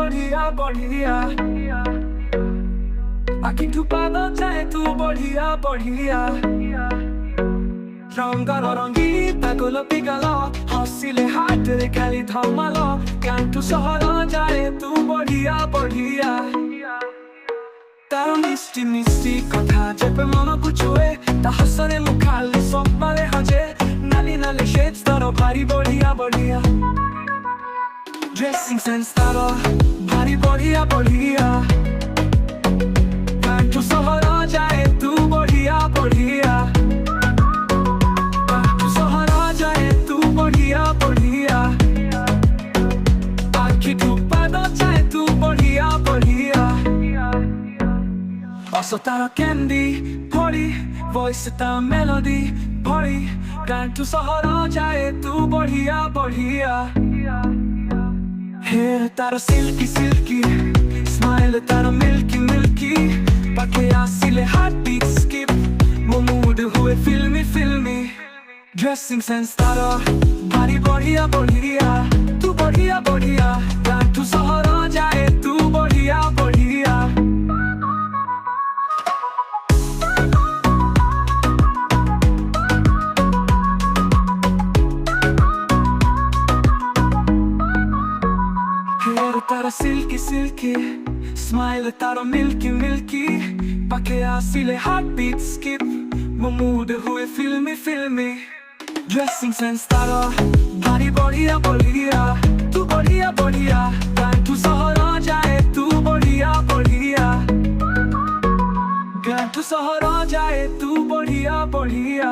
बढ़िया बढ़िया आखि ठुपान चाहे तू बढ़िया बढ़िया रंगर रंगी पागल पिगल हसिले हातरे खाली धमाल गाँठु सहर जाए तू बढ़िया बढ़िया तार मिष्टि मिष्टि कथा जेबे मनकु छुए ता हसरे मुखाले स्वप्नले हजे नाली नाली शेड्स तार भारी बढ़िया बढ़िया ड्रेसिंग सेंस तार भारी बढ़िया बढ़िया गाँठु सहर जाए तू बढ़िया बढ़िया गाँठु सहर जाए तू बढ़िया बढ़िया आखि ठुपान चाहे तू बढ़िया बढ़िया Also तारा कैंडी भरी voice तारा मेलोडी भरी गाँठु सहर जाए तू बढ़िया बढ़िया hair तारा silky silky smile तारा milky milky बाकी आसिले heartbeat skip वो mood हुए filmy dressing sense तारा भारी बढ़िया बढ़िया तू बढ़िया बढ़िया गाँठु सहर जाए तू बढ़िया बढ़िया तारा silky silky smile तारा milky milky बाकी आसिले heartbeat skip वो mood हुए filmy dressing sense तारा भारी बढ़िया बढ़िया तू बढ़िया बढ़िया गाँठु सहर जाए तू बढ़िया बढ़िया गाँठु सहर जाए तू बढ़िया बढ़िया